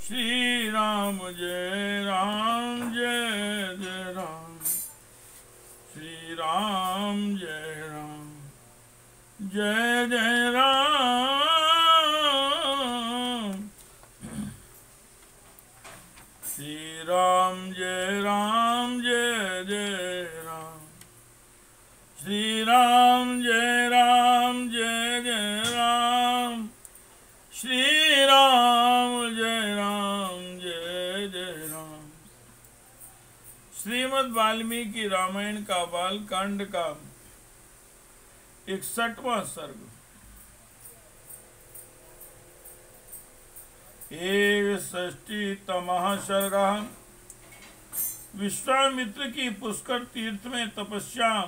श्री राम जय राम जय जय राम। श्री राम जय राम जय जय राम। श्री राम जय राम जय जय राम। श्री राम जय राम जय जय राम। श्री राम जय राम जय जय राम। श्रीमद् वाल्मीकि रामायण का बालकांड का 61वां सर्ग। एकषष्टितमः सर्गः। विश्वामित्र की पुष्कर तीर्थ में तपस्या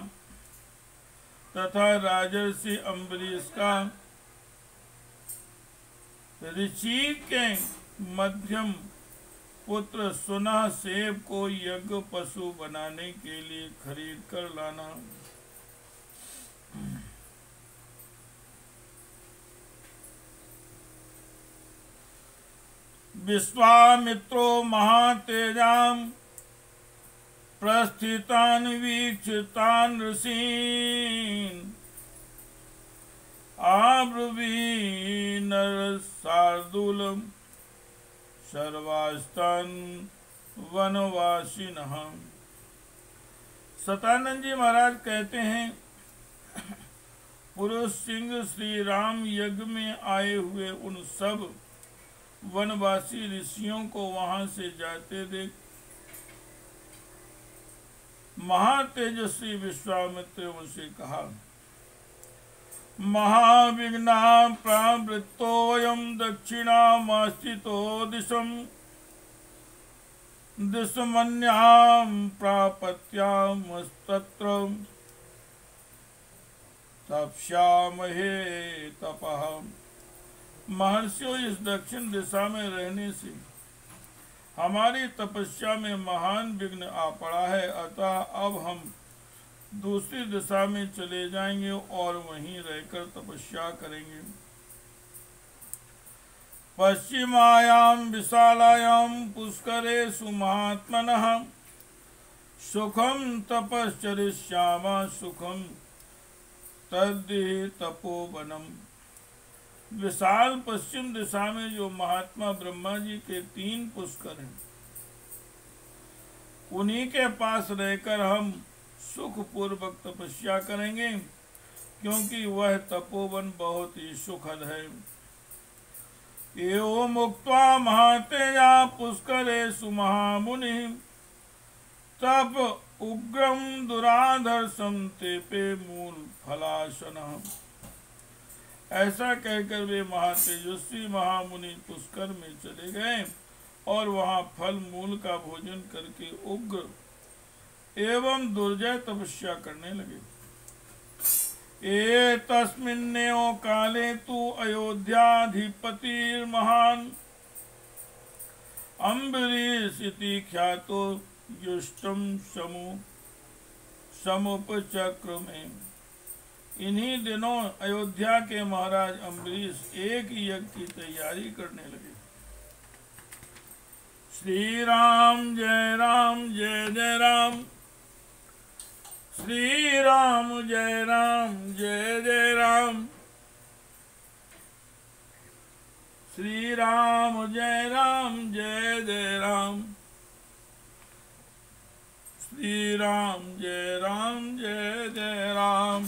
तथा राजर्षि अम्बरीश का ऋषि के मध्यम पुत्र सुनह सेब को यज्ञ पशु बनाने के लिए खरीद कर लाना। विश्वामित्रो महातेजां प्रस्थितान् वीक्षितान् ऋषीन् आब्रुवीनरशार्दूलं सर्वास्तान् वनवासिनः। सतानंद जी महाराज कहते हैं, पुरुष सिंह श्री राम यज्ञ में आए हुए उन सब वनवासी ऋषियों को वहां से जाते देख महातेजस्वी विश्वामित्र उनसे कहा, महाविघ्ना प्रवृत्तोऽयं दक्षिणामास्थितो दिशमन्यां प्रापत्यामस्तत्र तप्स्यामहे तपः। महर्षियों, इस दक्षिण दिशा में रहने से हमारी तपस्या में महान विघ्न आ पड़ा है, अतः अब हम दूसरी दिशा में चले जाएंगे और वहीं रहकर तपस्या करेंगे। पश्चिमायां विशालायां पुष्करेषु महात्मनः सुखं तपश्चरिष्यामः सुखं तद्दिहि तपोवनम्। विशाल पश्चिम दिशा में जो महात्मा ब्रह्मा जी के 3 पुष्कर हैं, उन्हीं के पास रहकर हम सुख पूर्वक तपस्या करेंगे, क्योंकि वह तपोवन बहुत ही सुखद है। एवं मुक्त्वा महातेजा पुष्करेषु महामुनिः तप उग्रं दुराधर्षं तेपे मूल फलासनः। ऐसा कहकर वे महातेजस्वी महामुनि पुष्कर में चले गए और वहां फल मूल का भोजन करके उग्र एवं दुर्जय तपस्या करने लगे। तस्मिन्नेव काले तु अयोध्याधिपतिर्महान् अम्बरीष इति ख्यातो युष्टं समुपचक्रमे। इन्हीं दिनों अयोध्या के महाराज अम्बरीश एक यज्ञ की तैयारी करने लगे। श्री राम जय राम। श्री राम जय जय राम। श्री राम जय जय राम। श्री राम जय जय राम।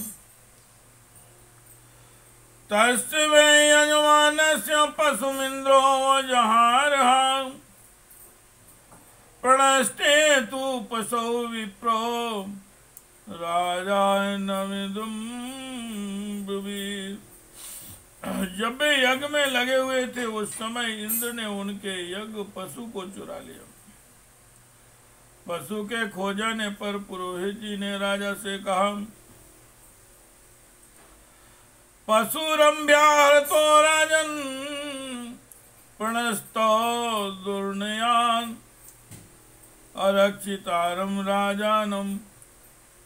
तस्य वै यजमानस्य पशुमिन्द्रो जहारः प्रणष्टे तु पशौ विप्रो राजानमिदं ब्रुवीर। जब वे यज्ञ में लगे हुए थे, उस समय इंद्र ने उनके यज्ञ पशु को चुरा लिया। पशु के खो जाने पर पुरोहित जी ने राजा से कहा, पशुरम्भ्याहतो राजन् प्रणस्तो दुर्नयान् अरक्षितारं राजानं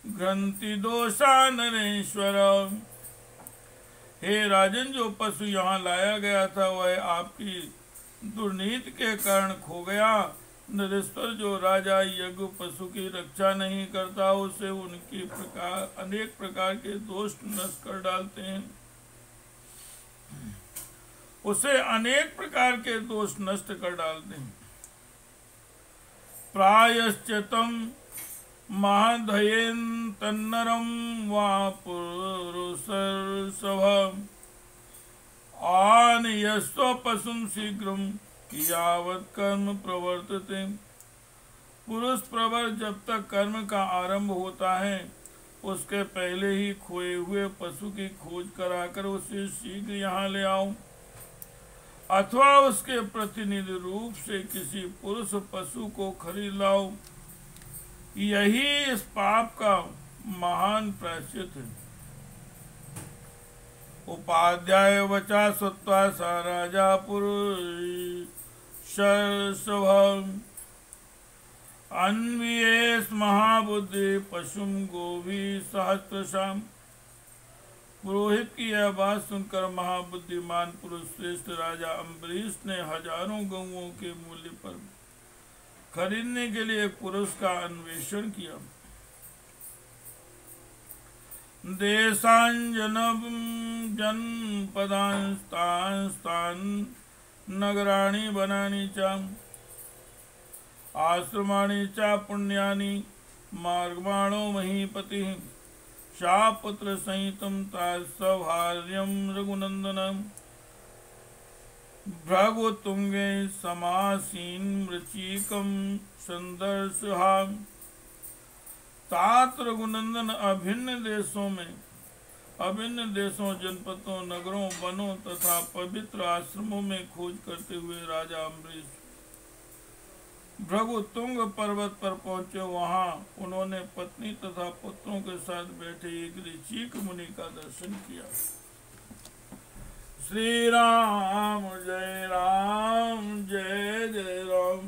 ग्रंथि दोषा नरेश्वर। हे राजन, जो पशु यहाँ लाया गया था वह आपकी दुर्नीति के कारण खो गया। नरेश्वर जो राजा यज्ञ पशु की रक्षा नहीं करता, उसे उनकी अनेक प्रकार के दोष नष्ट कर डालते हैं, उसे अनेक प्रकार के दोष नष्ट कर डालते हैं। प्रायश्चितम महाधयेन तन्नरम वा पुरुषर्षभ आनयस्व पशुम शीघ्रम यावत कर्म प्रवर्तते। पुरुष प्रवर जब तक कर्म का आरंभ होता है, उसके पहले ही खोए हुए पशु की खोज कराकर उसे शीघ्र यहाँ ले आओ, अथवा उसके प्रतिनिधि रूप से किसी पुरुष पशु को खरीद लाओ। यही इस पाप का महान प्रायश्चित है। उपाध्याय वचा सत्वा सा राजा पुरुष अन्वियेश महाबुद्धि पशुम गोभी सहस्त्रशाम। पुरोहित की यह बात सुनकर महाबुद्धिमान पुरुष श्रेष्ठ राजा अम्बरीश ने हजारों गौओं के मूल्य पर खरीदने के लिए पुरुष का अन्वेषण किया। जनपदांस्तान नगराणि वनानि च आश्रमाणि च पुण्यानि मार्गमाणो महीपतिः शापुत्र सहितं तासभार्यं रघुनंदनं भृगुतुंगे समासीन मृचिकं संदर्शहा। तात रघुनंदन अभिन्न देशों जनपदों नगरों वनों तथा पवित्र आश्रमों में खोज करते हुए राजा अम्बरीश भृगुतुंग पर्वत पर पहुंचे। वहां उन्होंने पत्नी तथा पुत्रों के साथ बैठे एक ऋचिक मुनि का दर्शन किया। श्री राम जय जय राम,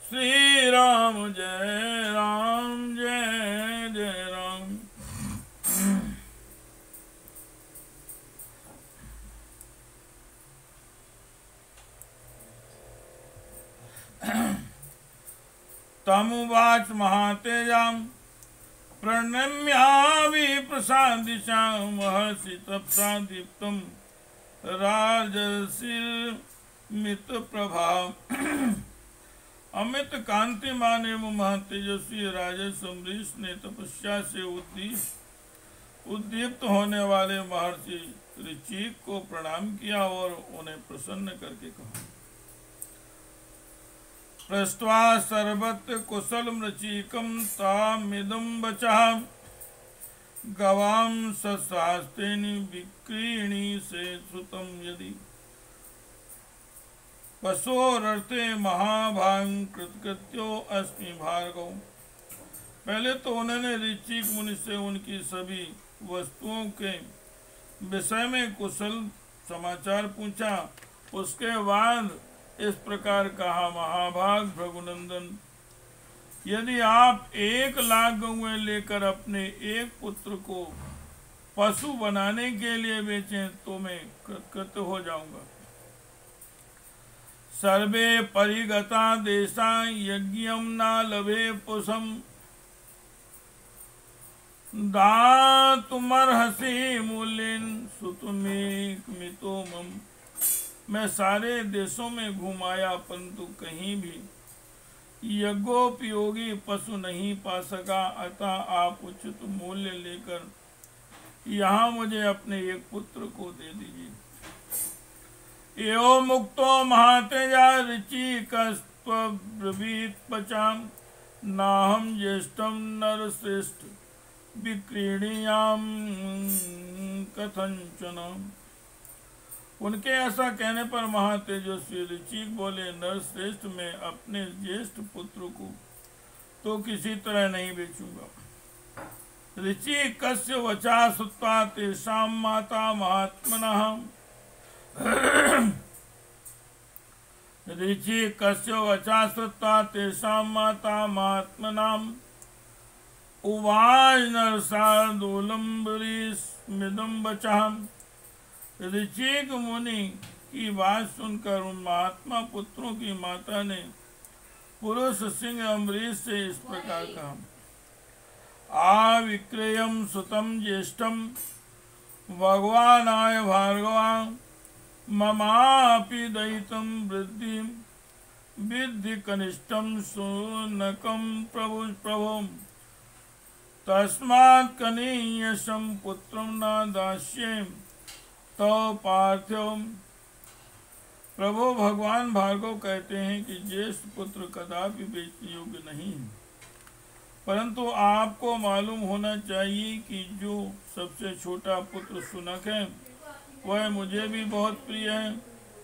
श्री राम जय जय राम। तमुवाच महातेजां प्रणम्यावि प्रसादिशां महर्षि तपसा दीप्तं राजर्षिर्मित प्रभा। अमित कांतिमान एवं महातेजस्वी राजर्षि अम्बरीश ने तपस्या से उद्दीप्त होने वाले महर्षि ऋचिक को प्रणाम किया और उन्हें प्रसन्न करके कहा। पृष्ट्वा सर्वत्र कुशल मृचिकं तामिदं वचः गवां सशास्तेन विक्रीणी से सुतं यदि पशोरर्थे महाभां कृतकृत्यो अस्मि भार्गव। पहले तो उन्होंने ऋचिक मुनि से उनकी सभी वस्तुओं के विषय में कुशल समाचार पूछा। उसके बाद इस प्रकार कहा, महाभाग भृगुनंदन, यदि आप 1,00,000 गौएं लेकर अपने एक पुत्र को पशु बनाने के लिए बेचें तो मैं कृतकृत हो जाऊंगा। सर्वे परिगता देशा यज्ञम न लभे पुषम दातुमर्हसि मूल्यं सुतुमेकमितो मम। मैं सारे देशों में घुमाया परंतु कहीं भी यज्ञोपयोगी पशु नहीं पा सका, अतः आप उचित मूल्य लेकर यहाँ मुझे अपने एक पुत्र को दे दीजिए। एवं मुक्तो महातेजा ऋचिकस्त्वब्रवीत पचाम नाहं ज्येष्ठं नरश्रेष्ठ विक्रीणीयाम कथंचन। उनके ऐसा कहने पर महातेजस्वी ऋचिक बोले, नरश्रेष्ठ में अपने ज्येष्ठ पुत्र को तो किसी तरह नहीं बेचूंगा। ऋचिकस्य वचा श्रुत्वा तेषां माता महात्मनः ऋचिकस्य वचा श्रुत्वा तेषां माता महात्मनाम् उवाच नरसार्दूलम् वरीस्मिदं वचः। ऋचिक मुनि की बात सुनकर उन महात्मा पुत्रों की माता ने पुरुष सिंह अम्बरीश से इस प्रकार कहा, आविक्रेयम सुतम ज्येष्ठम भगवानाय भार्गवा ममापि दयितं वृद्धि विद्धि कनिष्ठं शुनकं प्रभो तस्मात् कनीयसं पुत्रं न दास्ये तव पार्थिव। प्रभु भगवान भार्गव कहते हैं कि ज्येष्ठ पुत्र कदापि बेचने योग्य नहीं है, परंतु आपको मालूम होना चाहिए कि जो सबसे छोटा पुत्र शुनक है वह मुझे भी बहुत प्रिय है,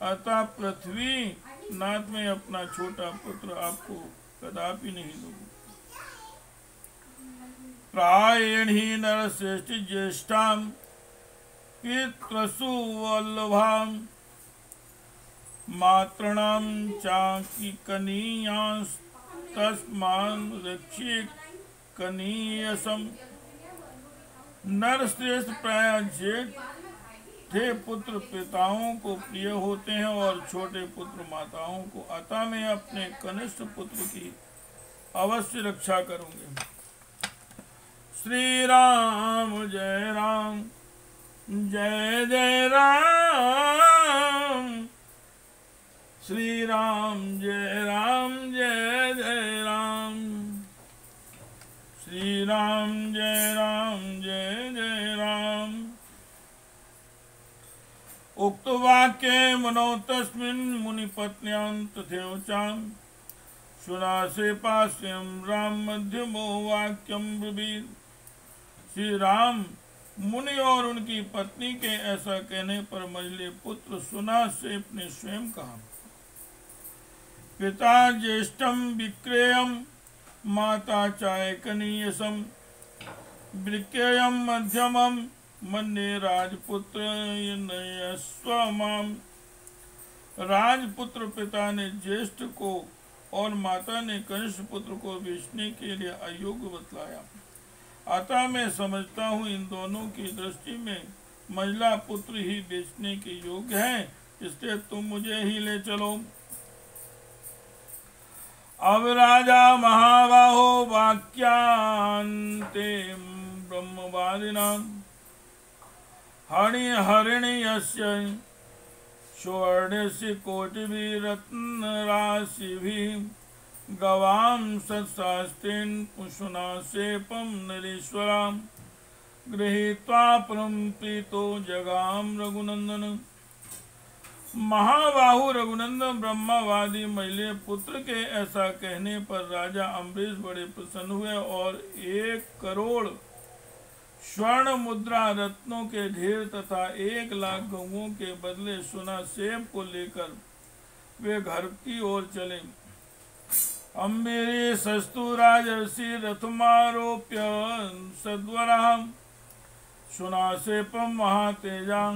अतः पृथ्वी नाथ में अपना छोटा पुत्र आपको कदापि नहीं दूंगा। प्रायण ही नरश्रेष्ठ ज्येष्ठाम पितृसु वल्लभाम मातृणाम चाकी कनीयांस तस्मान रक्षे कनीयसम। नरश्रेष्ठ प्राय जेठ थे पुत्र पिताओं को प्रिय होते हैं और छोटे पुत्र माताओं को, अतः मैं अपने कनिष्ठ पुत्र की अवश्य रक्षा करूंगी। श्री राम जय राम जय जय राम, श्री राम जय जय राम, श्री राम जय जय राम। उक्त वाक्य मनो तस्मिन् मुनिपत्न्यां तथैवचां शुनासे पास्यं राम मध्यमो वाक्यं ब्रवीत्। श्री राम मुनि और उनकी पत्नी के ऐसा कहने पर मझले पुत्र सुनासेप ने स्वयं कहा, पिता ज्येष्ठम विक्रेयम माता चायकनीयसम विक्रेयम मध्यमम मन्ये राजपुत्र स्वमाम। राजपुत्र पिता ने ज्येष्ठ को और माता ने कनिष्ठ पुत्र को बेचने के लिए अयोग्य बतलाया, अतः मैं समझता हूँ इन दोनों की दृष्टि में महिला पुत्र ही बेचने के योग्य है, इसलिए तुम मुझे ही ले चलो। अब राजा महाबाहो वाक्यांते ब्रह्मवादिनां हरिण्यस्य सुवर्णस्य कोटिभिः रत्नराशिभिः गवां सत्शास्त्रेण शुनासेपं नरेश्वरां गृहीत्वा परं प्रीतो जगाम रघुनंदन। महाबाहु रघुनंदन ब्रह्मवादी महिले पुत्र के ऐसा कहने पर राजा अम्बरीश बड़े प्रसन्न हुए और 1 करोड़ स्वर्ण मुद्रा रत्नों के ढेर तथा 1 लाख गऊओं के बदले सुनासेप को लेकर वे घर की ओर चले। अम्बरीशस्तु राजर्षि रथमारोप्य सद्वराम शुनासेपम महातेजां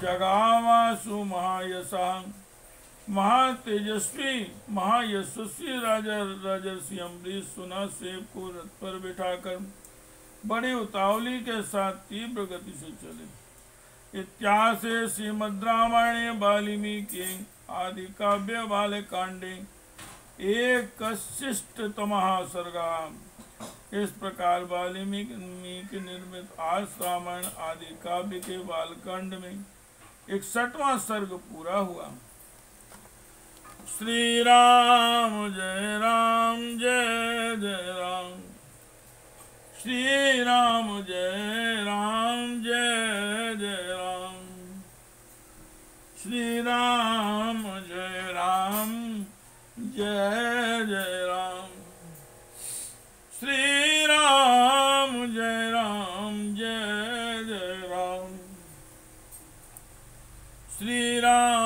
जगामासु महायशां। महातेजस्वी महायशस्वी राजर्षि अम्बरीश सुनासेप को रथ पर बिठाकर बड़ी उतावली के साथ तीव्र गति से चले। इत्यासे श्रीमद् रामायणे वाल्मीकि आदि काव्य बालकांडे एकशिष्टतमः सर्गः। इस प्रकार वाल्मीकि निर्मित आर्ष रामायण आदि काव्य के बालकांड में 61वां सर्ग पूरा हुआ। श्री राम जय जय राम, श्री राम जय जय राम, श्री राम जय जय राम, श्री राम जय जय राम, श्री राम